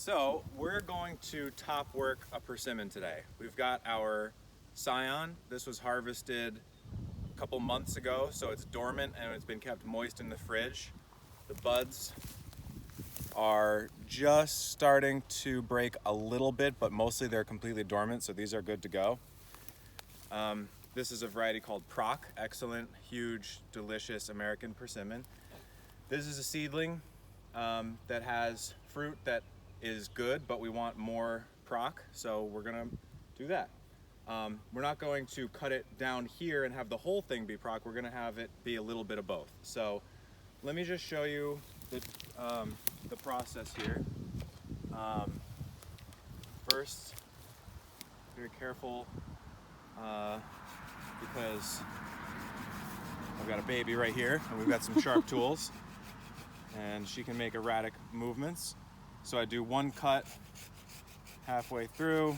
So we're going to top work a persimmon today. We've got our scion. This was harvested a couple months ago, so it's dormant and it's been kept moist in the fridge. The buds are just starting to break a little bit, but mostly they're completely dormant, so these are good to go. This is a variety called Proc, excellent, huge, delicious American persimmon. This is a seedling that has fruit that is good, but we want more Proc, so we're gonna do that. We're not going to cut it down here and have the whole thing be Proc, we're gonna have it be a little bit of both. So let me just show you the process here. First, very careful because I've got a baby right here and we've got some sharp tools and she can make erratic movements. So I do one cut halfway through,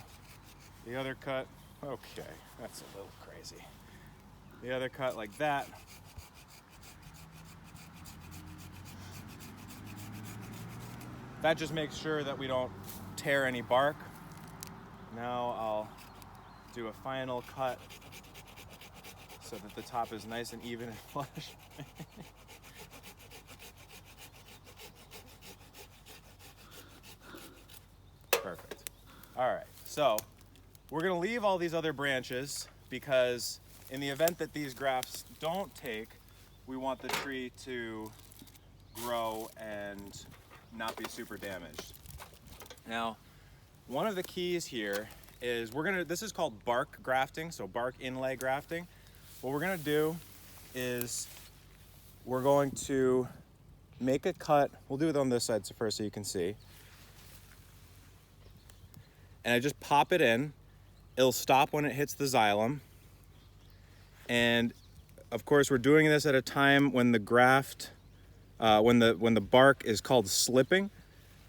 the other cut, okay, that's a little crazy. The other cut like that. That just makes sure that we don't tear any bark. Now I'll do a final cut so that the top is nice and even and flush. Perfect. All right, so we're gonna leave all these other branches because in the event that these grafts don't take, we want the tree to grow and not be super damaged. Now, one of the keys here is this is called bark grafting, so bark inlay grafting. What we're gonna do is we're going to make a cut. We'll do it on this side first so you can see. And I just pop it in. It'll stop when it hits the xylem. And of course, we're doing this at a time when the graft, when the bark is called slipping.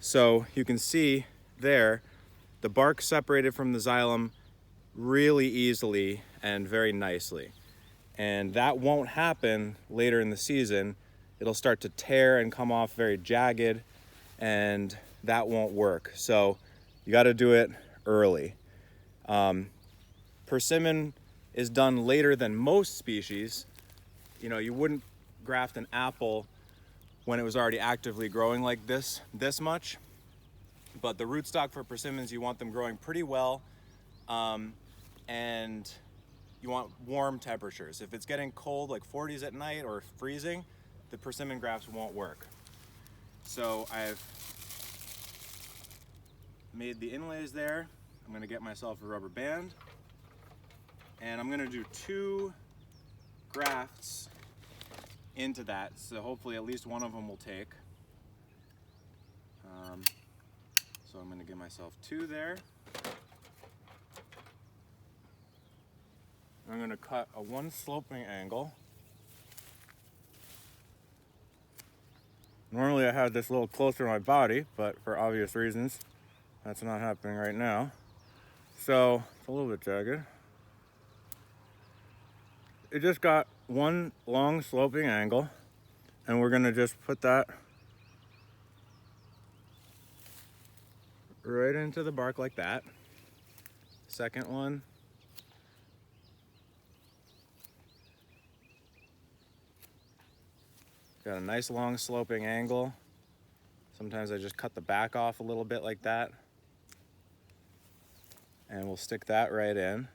So you can see there, the bark separated from the xylem really easily and very nicely. And that won't happen later in the season. It'll start to tear and come off very jagged, and that won't work. So you got to do it early. Persimmon is done later than most species. You know, you wouldn't graft an apple when it was already actively growing like this much. But the rootstock for persimmons, you want them growing pretty well, and you want warm temperatures. If it's getting cold, like 40s at night or freezing, the persimmon grafts won't work. So I've made the inlays there. I'm gonna get myself a rubber band, and I'm gonna do 2 grafts into that, so hopefully at least one of them will take. So I'm gonna give myself 2 there. I'm gonna cut a 1 sloping angle. Normally I have this a little closer to my body, but for obvious reasons, that's not happening right now. So it's a little bit jagged. It just got 1 long sloping angle, and we're gonna just put that right into the bark like that. Second one. Got a nice long sloping angle. Sometimes I just cut the back off a little bit like that. And we'll stick that right in.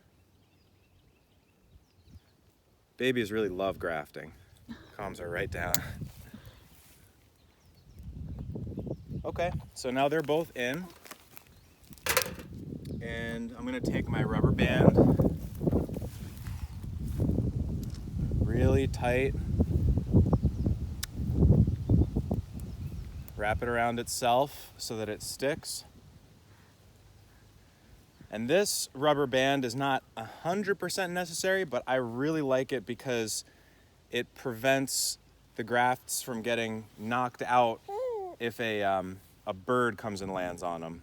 Babies really love grafting. Calms her right down. Okay, so now they're both in. And I'm gonna take my rubber band really tight, wrap it around itself so that it sticks. And this rubber band is not 100% necessary, but I really like it because it prevents the grafts from getting knocked out if a bird comes and lands on them,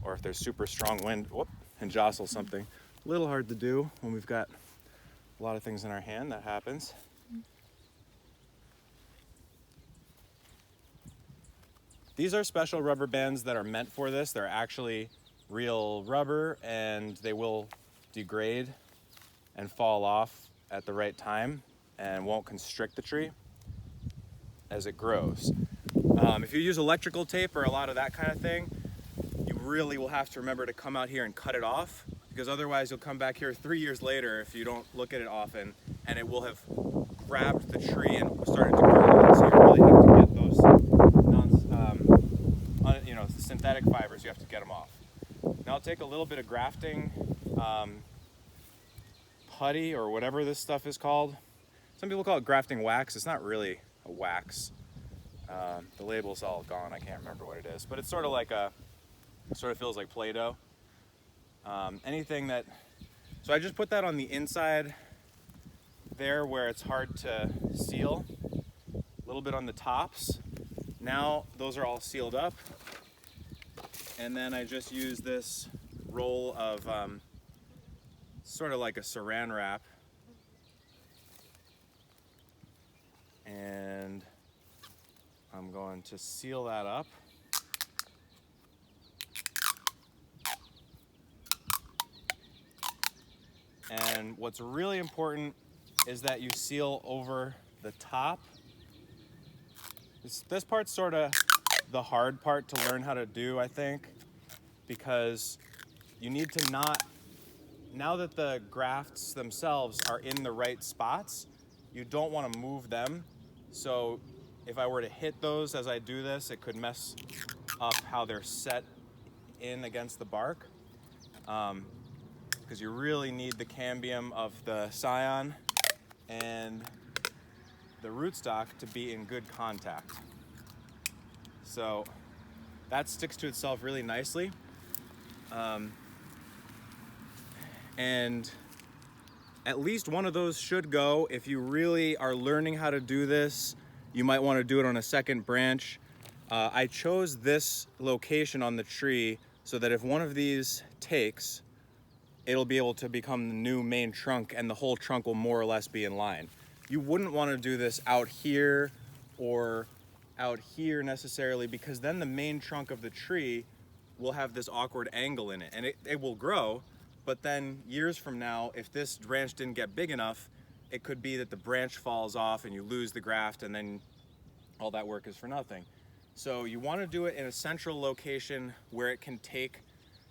or if there's super strong wind and jostles something. A little hard to do when we've got a lot of things in our hand. That happens. These are special rubber bands that are meant for this. They're actually real rubber, and they will degrade and fall off at the right time and won't constrict the tree as it grows. If you use electrical tape or a lot of that kind of thing, you really will have to remember to come out here and cut it off, because otherwise you'll come back here 3 years later if you don't look at it often, and it will have grabbed the tree and started to grow. So you really have to get those synthetic fibers, you have to get them off. Now I'll take a little bit of grafting putty or whatever this stuff is called. Some people call it grafting wax. It's not really a wax. The label's all gone. I can't remember what it is, but it's sort of like sort of feels like Play-Doh. Anything that, so I just put that on the inside there where it's hard to seal, a little bit on the tops. Now those are all sealed up, and then I just use this roll of sort of like a saran wrap, and I'm going to seal that up. And what's really important is that you seal over the top. This part's sort of the hard part to learn how to do, I think, because you need to not, now that the grafts themselves are in the right spots, you don't want to move them. So if I were to hit those as I do this, it could mess up how they're set in against the bark. Because you really need the cambium of the scion and the rootstock to be in good contact. So that sticks to itself really nicely. And at least one of those should go. If you really are learning how to do this, you might want to do it on a second branch. I chose this location on the tree so that if one of these takes, it'll be able to become the new main trunk, and the whole trunk will more or less be in line. You wouldn't want to do this out here or out here necessarily, because then the main trunk of the tree will have this awkward angle in it, and it will grow, but then years from now, if this branch didn't get big enough, it could be that the branch falls off and you lose the graft, and then all that work is for nothing. So you want to do it in a central location where it can take,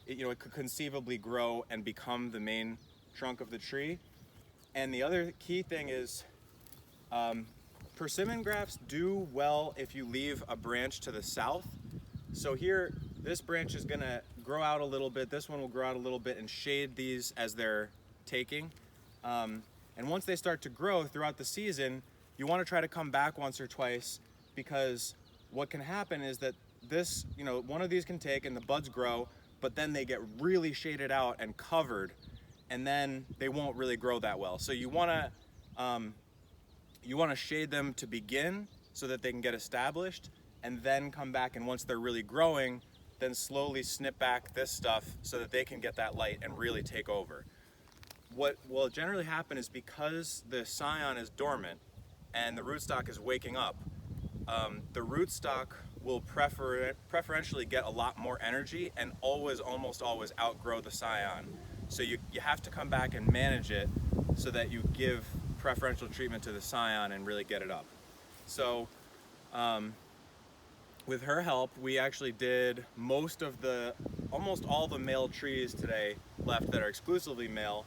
it could conceivably grow and become the main trunk of the tree. And the other key thing is persimmon grafts do well if you leave a branch to the south. So here, this branch is gonna grow out a little bit, this one will grow out a little bit and shade these as they're taking. And once they start to grow throughout the season, you wanna try to come back once or twice, because what can happen is that this, one of these can take and the buds grow, but then they get really shaded out and covered, and then they won't really grow that well. So you wanna shade them to begin so that they can get established, and then come back, and once they're really growing, then slowly snip back this stuff so that they can get that light and really take over. What will generally happen is, because the scion is dormant and the rootstock is waking up, the rootstock will preferentially get a lot more energy and almost always outgrow the scion. So you have to come back and manage it so that you give preferential treatment to the scion and really get it up. So with her help, we actually did almost all the male trees today left that are exclusively male,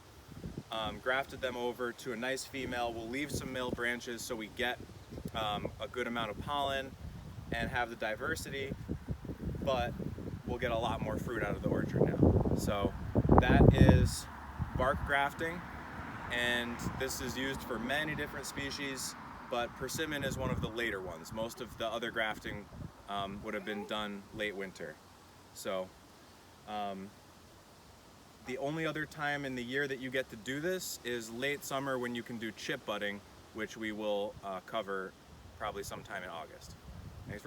grafted them over to a nice female. We'll leave some male branches so we get a good amount of pollen and have the diversity, but we'll get a lot more fruit out of the orchard now. So that is bark grafting, and this is used for many different species, but persimmon is one of the later ones. Most of the other grafting would have been done late winter. So the only other time in the year that you get to do this is late summer, when you can do chip budding, which we will cover probably sometime in August.